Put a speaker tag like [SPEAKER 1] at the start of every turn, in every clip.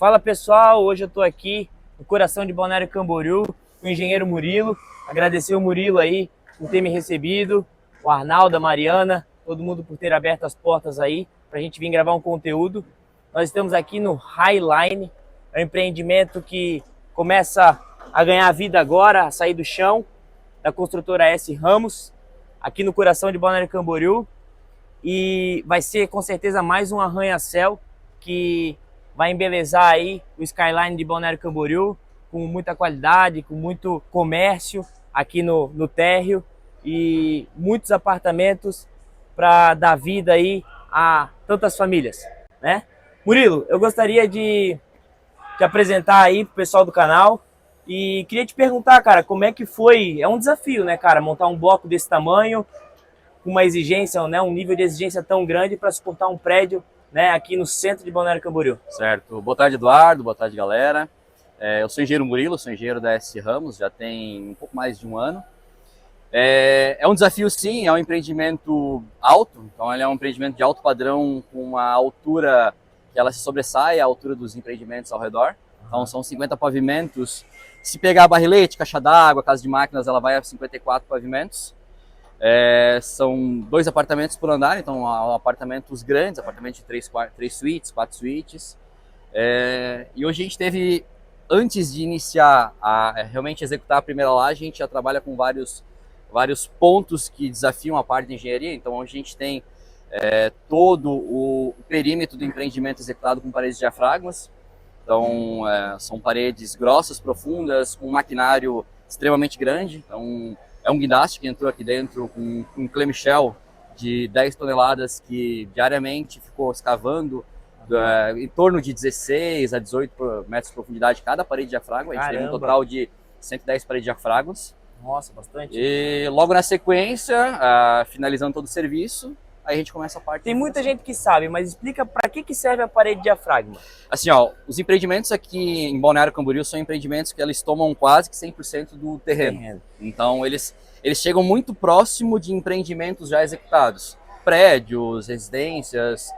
[SPEAKER 1] Fala pessoal, hoje eu estou aqui no coração de Balneário Camboriú com o engenheiro Murilo. Agradecer o Murilo aí por ter me recebido, o Arnaldo, a Mariana, todo mundo por ter aberto as portas aí para a gente vir gravar um conteúdo. Nós estamos aqui no Highline, é um empreendimento que começa a ganhar vida agora, a sair do chão, da construtora S. Ramos, aqui no coração de Balneário Camboriú. E vai ser com certeza mais um arranha-céu que vai embelezar aí o skyline de Balneário Camboriú com muita qualidade, com muito comércio aqui no térreo e muitos apartamentos para dar vida aí a tantas famílias, né? Murilo, eu gostaria de te apresentar aí pro pessoal do canal e queria te perguntar, cara, como é que foi? É um desafio, né, cara, montar um bloco desse tamanho, com uma exigência, né, um nível de exigência tão grande para suportar um prédio, né, aqui no centro de Balneário Camboriú.
[SPEAKER 2] Certo. Boa tarde, Eduardo. Boa tarde, galera. Eu sou engenheiro Murilo, sou engenheiro da S. Ramos, já tem um pouco mais de um ano. É um desafio, sim, é um empreendimento alto, então ele é um empreendimento de alto padrão com uma altura que ela se sobressai à altura dos empreendimentos ao redor. Então são 50 pavimentos. Se pegar barrilete, caixa d'água, casa de máquinas, ela vai a 54 pavimentos. São 2 apartamentos por andar, então apartamentos grandes, apartamentos de 3 suítes, 4 suítes. E hoje a gente teve, antes de iniciar a realmente executar a primeira laje, a gente já trabalha com vários pontos que desafiam a parte de engenharia. Então hoje a gente tem todo o perímetro do empreendimento executado com paredes de diafragmas. Então são paredes grossas, profundas, com um maquinário extremamente grande. Então é um guindaste que entrou aqui dentro com um clamshell de 10 toneladas que diariamente ficou escavando em torno de 16 a 18 metros de profundidade cada parede de diafragma. A gente teve um total de 110 paredes de diafragmas.
[SPEAKER 1] Nossa, bastante.
[SPEAKER 2] E logo na sequência, finalizando todo o serviço, aí a gente começa a parte...
[SPEAKER 1] Tem muita gente que sabe, mas explica para que serve a parede de diafragma.
[SPEAKER 2] Assim, ó, os empreendimentos aqui em Balneário Camboriú são empreendimentos que eles tomam quase que 100% do terreno. Então eles chegam muito próximo de empreendimentos já executados. Prédios, residências,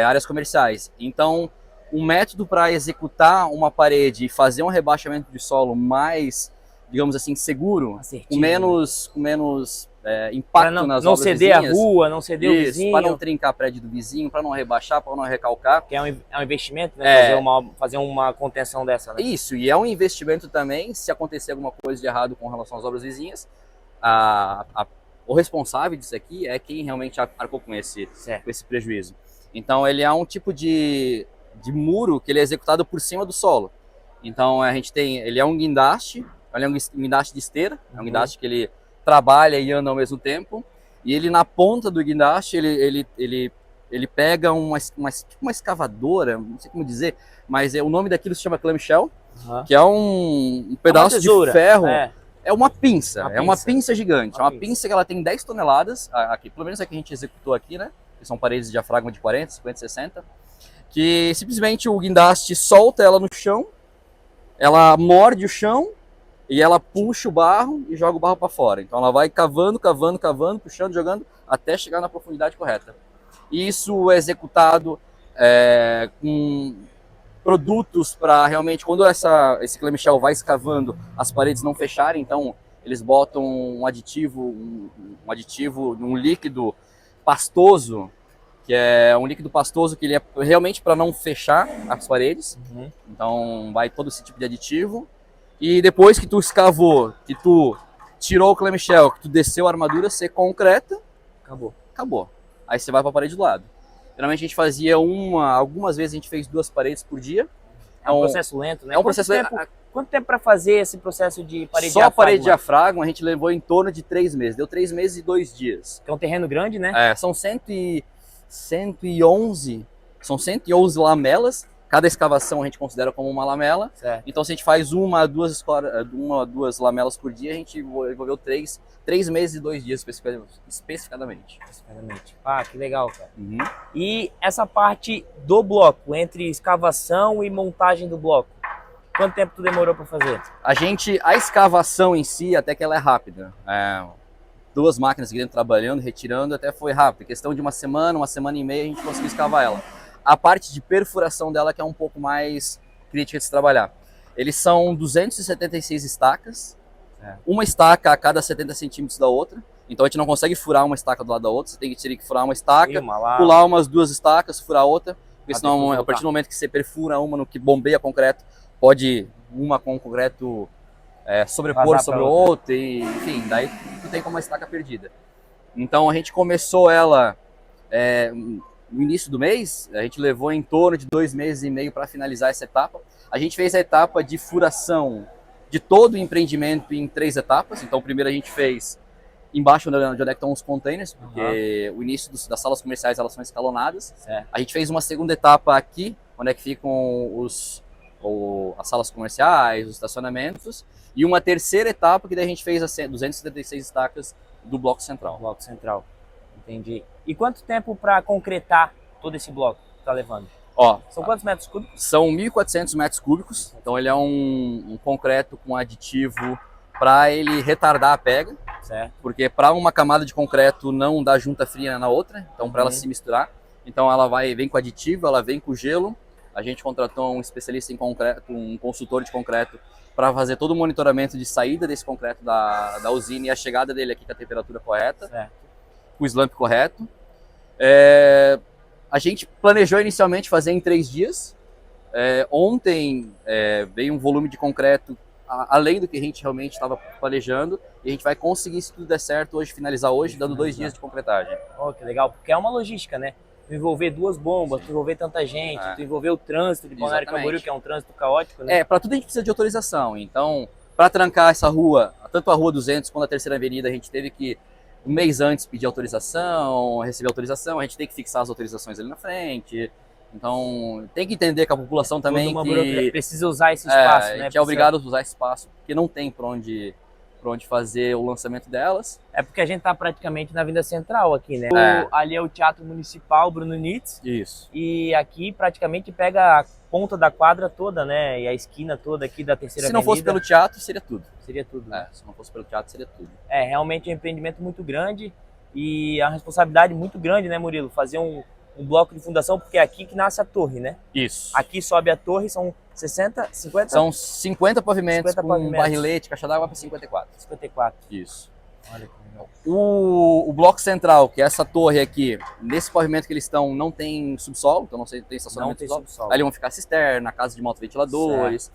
[SPEAKER 2] áreas comerciais. Então o método para executar uma parede e fazer um rebaixamento de solo mais, digamos assim, seguro, com menos impacto nas obras vizinhas.
[SPEAKER 1] Não ceder a rua, não ceder o vizinho.
[SPEAKER 2] Para não trincar o prédio do vizinho, para não rebaixar, para não recalcar.
[SPEAKER 1] Que é um investimento, né? Fazer uma contenção dessa, né?
[SPEAKER 2] Isso, e é um investimento também, se acontecer alguma coisa de errado com relação às obras vizinhas, o responsável disso aqui é quem realmente arcou com esse prejuízo. Então ele é um tipo de muro que ele é executado por cima do solo. Então ele é um guindaste, ele é um guindaste de esteira, é um guindaste que ele trabalha e anda ao mesmo tempo, e ele na ponta do guindaste, ele pega uma escavadora, não sei como dizer, mas o nome daquilo se chama clamshell, que é um pedaço de ferro, é uma pinça, é uma pinça gigante, é uma pinça que ela tem 10 toneladas, aqui, pelo menos a que a gente executou aqui, né, que são paredes de diafragma de 40, 50, 60, que simplesmente o guindaste solta ela no chão, ela morde o chão, e ela puxa o barro e joga o barro para fora. Então ela vai cavando, cavando, cavando, puxando, jogando, até chegar na profundidade correta. E isso é executado com produtos para realmente, quando esse clamshell vai escavando, as paredes não fecharem. Então eles botam um aditivo, um líquido pastoso, que é um líquido pastoso que ele é realmente para não fechar as paredes. Então vai todo esse tipo de aditivo. E depois que tu escavou, que tu tirou o clamshell, que tu desceu a armadura, você concreta, acabou. Aí você vai para a parede do lado. Geralmente a gente fazia algumas vezes a gente fez 2 paredes por dia.
[SPEAKER 1] É um processo lento, né?
[SPEAKER 2] É um processo lento.
[SPEAKER 1] Quanto tempo para fazer esse processo de parede de
[SPEAKER 2] diafragma? Só a parede de diafragma a gente levou em torno de 3 meses. Deu 3 meses e 2 dias.
[SPEAKER 1] É um terreno grande, né?
[SPEAKER 2] São 111 lamelas. Cada escavação a gente considera como uma lamela.
[SPEAKER 1] Certo.
[SPEAKER 2] Então se a gente faz uma a duas lamelas por dia, a gente envolveu 3 meses e 2 dias especificadamente.
[SPEAKER 1] Ah, que legal, cara. E essa parte do bloco, entre escavação e montagem do bloco, quanto tempo tu demorou para fazer?
[SPEAKER 2] A escavação em si, até que ela é rápida. 2 máquinas aqui dentro trabalhando, retirando, até foi rápido. Questão de uma semana e meia a gente conseguiu escavar ela. A parte de perfuração dela que é um pouco mais crítica de se trabalhar. Eles são 276 estacas, uma estaca a cada 70 centímetros da outra. Então a gente não consegue furar uma estaca do lado da outra, você teria que furar uma estaca, pular umas 2 estacas, furar outra, porque senão a partir do momento que você perfura uma no que bombeia concreto, pode uma com concreto sobrepor sobre o outro, e enfim, daí tu tem como uma estaca perdida. Então a gente começou ela no início do mês, a gente levou em torno de 2 meses e meio para finalizar essa etapa. A gente fez a etapa de furação de todo o empreendimento em 3 etapas. Então primeiro a gente fez embaixo onde é que estão os containers, porque o início das salas comerciais elas são escalonadas. A gente fez uma segunda etapa aqui, onde é que ficam as salas comerciais, os estacionamentos, e uma terceira etapa que daí a gente fez as 276 estacas do bloco central.
[SPEAKER 1] Bloco central, entendi. E quanto tempo para concretar todo esse bloco que tá levando?
[SPEAKER 2] Ó,
[SPEAKER 1] são quantos metros cúbicos?
[SPEAKER 2] São 1.400 metros cúbicos, então ele é um concreto com aditivo para ele retardar a pega,
[SPEAKER 1] certo.
[SPEAKER 2] Porque para uma camada de concreto não dá junta fria na outra, então para ela se misturar, então ela vem com aditivo, ela vem com gelo. A gente contratou um especialista em concreto, um consultor de concreto, para fazer todo o monitoramento de saída desse concreto da usina e a chegada dele aqui com a temperatura correta, com o slump correto. A gente planejou inicialmente fazer em 3 dias. Ontem veio um volume de concreto além do que a gente realmente estava planejando, e a gente vai conseguir, se tudo der certo, hoje finalizar hoje, dando 2 dias de concretagem.
[SPEAKER 1] Oh, que legal, porque é uma logística, né? Tu envolver 2 bombas, tu envolver tanta gente, tu envolver o trânsito de Balneário Camboriú, que é um trânsito caótico, né?
[SPEAKER 2] Para tudo a gente precisa de autorização. Então, para trancar essa rua, tanto a Rua 200 quanto a Terceira Avenida, a gente teve que, um mês antes, pedir autorização, receber autorização, a gente tem que fixar as autorizações ali na frente. Então, tem que entender que a população também
[SPEAKER 1] precisa usar esse espaço, né?
[SPEAKER 2] A gente é obrigado a usar esse espaço, porque não tem para onde fazer o lançamento delas.
[SPEAKER 1] É porque a gente tá praticamente na Avenida Central aqui, né? Ali é o Teatro Municipal Bruno Nitz.
[SPEAKER 2] Isso.
[SPEAKER 1] E aqui praticamente pega a ponta da quadra toda, né? E a esquina toda aqui da Terceira Avenida.
[SPEAKER 2] Se não fosse pelo teatro, seria tudo.
[SPEAKER 1] Seria tudo, né?
[SPEAKER 2] Se não fosse pelo teatro, seria tudo.
[SPEAKER 1] Realmente é um empreendimento muito grande e é uma responsabilidade muito grande, né, Murilo? Fazer um bloco de fundação, porque é aqui que nasce a torre, né?
[SPEAKER 2] Isso.
[SPEAKER 1] Aqui sobe a torre, são 60, 50?
[SPEAKER 2] São 50 pavimentos com barrilete, caixa d'água para 54.
[SPEAKER 1] 54.
[SPEAKER 2] Isso.
[SPEAKER 1] Olha que legal.
[SPEAKER 2] O bloco central, que é essa torre aqui, nesse pavimento que eles estão, não tem subsolo, então não tem estacionamento.
[SPEAKER 1] Não tem subsolo.
[SPEAKER 2] Ali vão ficar cisterna, casa de motoventiladores.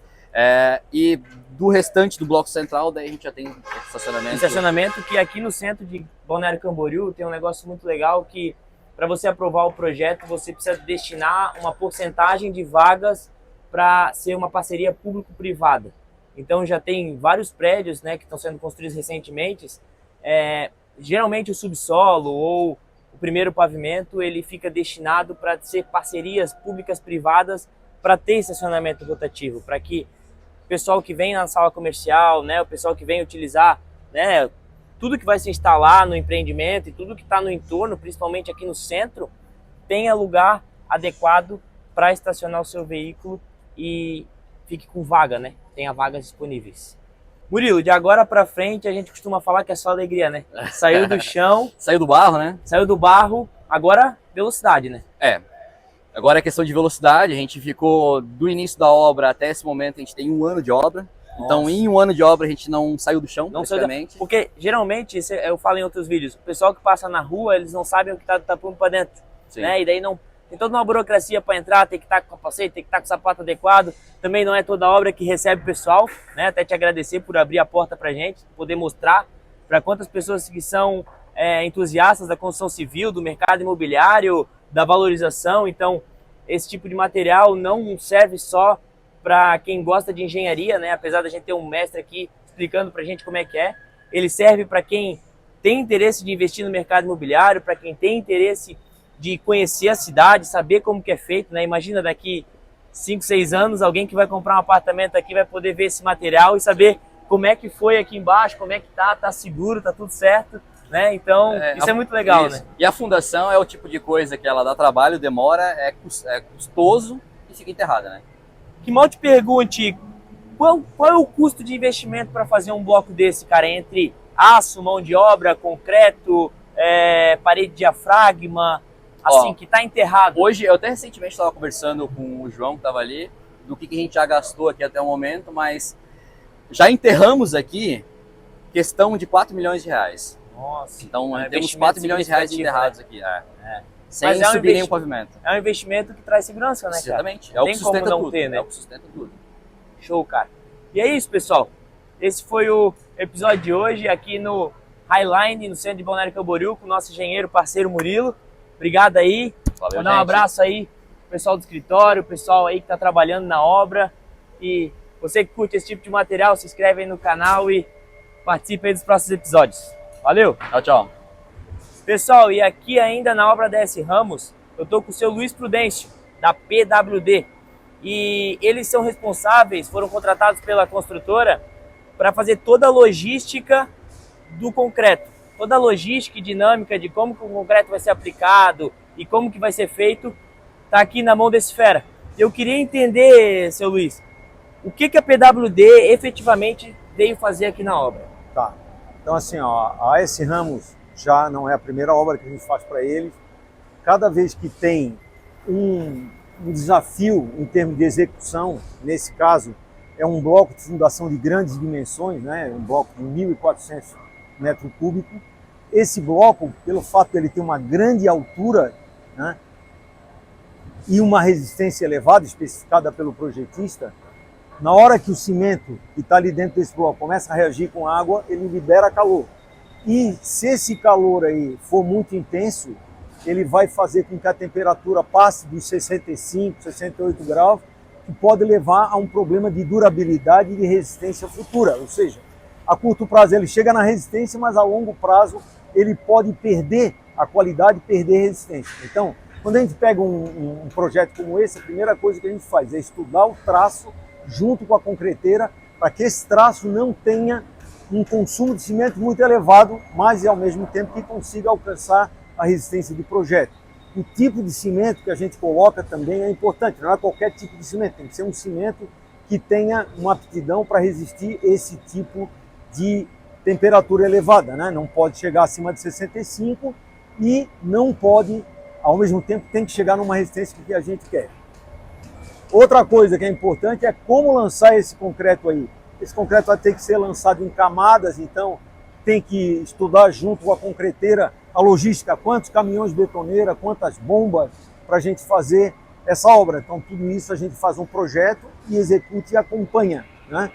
[SPEAKER 2] E do restante do bloco central, daí a gente já tem estacionamento.
[SPEAKER 1] Estacionamento que aqui no centro de Balneário Camboriú tem um negócio muito legal que, para você aprovar o projeto, você precisa destinar uma porcentagem de vagas para ser uma parceria público-privada. Então já tem vários prédios, né, que estão sendo construídos recentemente. Geralmente o subsolo ou o primeiro pavimento ele fica destinado para ser parcerias públicas-privadas para ter estacionamento rotativo, para que o pessoal que vem na sala comercial, né, o pessoal que vem utilizar, né, tudo que vai se instalar no empreendimento e tudo que está no entorno, principalmente aqui no centro, tenha lugar adequado para estacionar o seu veículo e fique com vaga, né? Tenha vagas disponíveis. Murilo, de agora para frente a gente costuma falar que é só alegria, né? Saiu do chão.
[SPEAKER 2] Saiu do barro, né?
[SPEAKER 1] Saiu do barro, agora velocidade, né?
[SPEAKER 2] Agora é questão de velocidade, a gente ficou do início da obra até esse momento, a gente tem 1 ano de obra. Então, em 1 ano de obra, a gente não saiu do chão, praticamente.
[SPEAKER 1] Porque, geralmente, eu falo em outros vídeos, o pessoal que passa na rua, eles não sabem o que está tapando para dentro. Né? E daí não tem toda uma burocracia para entrar, tem que estar com capacete, tem que estar com o sapato adequado. Também não é toda obra que recebe o pessoal, né? Até te agradecer por abrir a porta para a gente, poder mostrar para quantas pessoas que são entusiastas da construção civil, do mercado imobiliário, da valorização. Então, esse tipo de material não serve só para quem gosta de engenharia, né? Apesar da gente ter um mestre aqui explicando para a gente como é que é, ele serve para quem tem interesse de investir no mercado imobiliário, para quem tem interesse de conhecer a cidade, saber como que é feito, né? Imagina daqui 5, 6 anos, alguém que vai comprar um apartamento aqui vai poder ver esse material e saber como é que foi aqui embaixo, como é que tá seguro, tá tudo certo, né? Então, isso é muito legal, né?
[SPEAKER 2] E a fundação é o tipo de coisa que ela dá trabalho, demora, é custoso e fica enterrada, né?
[SPEAKER 1] Que mal te pergunte, qual é o custo de investimento para fazer um bloco desse, cara? Entre aço, mão de obra, concreto, parede de diafragma, assim, que está enterrado.
[SPEAKER 2] Hoje, eu até recentemente estava conversando com o João, que estava ali, do que a gente já gastou aqui até o momento, mas já enterramos aqui questão de 4 milhões de reais.
[SPEAKER 1] Nossa,
[SPEAKER 2] então temos 4 milhões de reais enterrados, né? Aqui. Sem subir nenhum pavimento.
[SPEAKER 1] É um investimento que traz segurança, né, cara?
[SPEAKER 2] Exatamente.
[SPEAKER 1] É o que sustenta tudo. Ter, né?
[SPEAKER 2] É o que sustenta tudo.
[SPEAKER 1] Show, cara. E é isso, pessoal. Esse foi o episódio de hoje aqui no Highline, no centro de Balneário Camboriú, com o nosso engenheiro parceiro Murilo. Obrigado aí.
[SPEAKER 2] Valeu,
[SPEAKER 1] vou dar um abraço aí pro pessoal do escritório, o pessoal aí que tá trabalhando na obra. E você que curte esse tipo de material, se inscreve aí no canal e participe aí dos próximos episódios. Valeu!
[SPEAKER 2] Tchau, tchau.
[SPEAKER 1] Pessoal, e aqui ainda na obra da S Ramos, eu tô com o seu Luiz Prudêncio, da PWD. E eles são responsáveis, foram contratados pela construtora para fazer toda a logística do concreto. Toda a logística e dinâmica de como que o concreto vai ser aplicado e como que vai ser feito, tá aqui na mão desse fera. Eu queria entender, seu Luiz, o que a PWD efetivamente veio fazer aqui na obra?
[SPEAKER 3] Tá. Então assim, ó, a S Ramos já não é a primeira obra que a gente faz para eles. Cada vez que tem um desafio em termos de execução, nesse caso é um bloco de fundação de grandes dimensões, né? Um bloco de 1.400 metros cúbicos. Esse bloco, pelo fato de ele ter uma grande altura, né, e uma resistência elevada, especificada pelo projetista, na hora que o cimento que está ali dentro desse bloco começa a reagir com água, ele libera calor. E se esse calor aí for muito intenso, ele vai fazer com que a temperatura passe dos 65, 68 graus, que pode levar a um problema de durabilidade e de resistência futura. Ou seja, a curto prazo ele chega na resistência, mas a longo prazo ele pode perder a qualidade, perder a resistência. Então, quando a gente pega um projeto como esse, a primeira coisa que a gente faz é estudar o traço junto com a concreteira, para que esse traço não tenha um consumo de cimento muito elevado, mas ao mesmo tempo que consiga alcançar a resistência do projeto. O tipo de cimento que a gente coloca também é importante, não é qualquer tipo de cimento, tem que ser um cimento que tenha uma aptidão para resistir esse tipo de temperatura elevada, né? Não pode chegar acima de 65 e não pode, ao mesmo tempo, tem que chegar numa resistência que a gente quer. Outra coisa que é importante é como lançar esse concreto aí. Esse concreto vai ter que ser lançado em camadas, então tem que estudar junto com a concreteira a logística, quantos caminhões de betoneira, quantas bombas para a gente fazer essa obra. Então tudo isso a gente faz um projeto e executa e acompanha, né?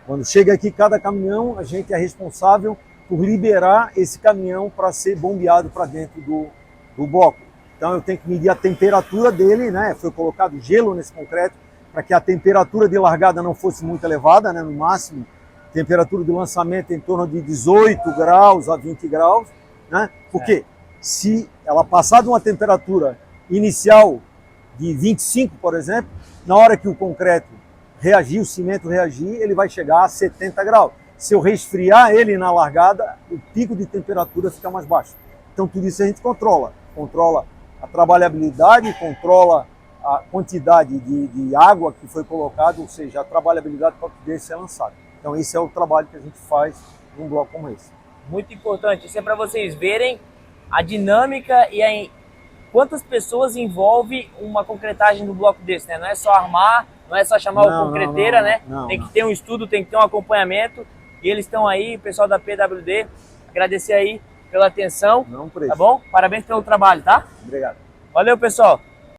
[SPEAKER 3] Quando chega aqui cada caminhão, a gente é responsável por liberar esse caminhão para ser bombeado para dentro do bloco. Então eu tenho que medir a temperatura dele, né? Foi colocado gelo nesse concreto para que a temperatura de largada não fosse muito elevada, né? No máximo, temperatura de lançamento em torno de 18 graus a 20 graus, né? Porque se ela passar de uma temperatura inicial de 25, por exemplo, na hora que o concreto reagir, o cimento reagir, ele vai chegar a 70 graus. Se eu resfriar ele na largada, o pico de temperatura fica mais baixo. Então tudo isso a gente controla a trabalhabilidade, controla a quantidade de água que foi colocada, ou seja, a trabalhabilidade para poder ser lançado. Então esse é o trabalho que a gente faz num bloco como esse.
[SPEAKER 1] Muito importante, isso é para vocês verem a dinâmica e quantas pessoas envolve uma concretagem do bloco desse, né? Não é só armar, não é só chamar o concreteira, né? Tem que ter um estudo, tem que ter um acompanhamento. E eles estão aí, o pessoal da PWD, agradecer aí pela atenção,
[SPEAKER 3] Não, por isso.
[SPEAKER 1] Tá bom? Parabéns pelo trabalho, tá?
[SPEAKER 3] Obrigado.
[SPEAKER 1] Valeu, pessoal.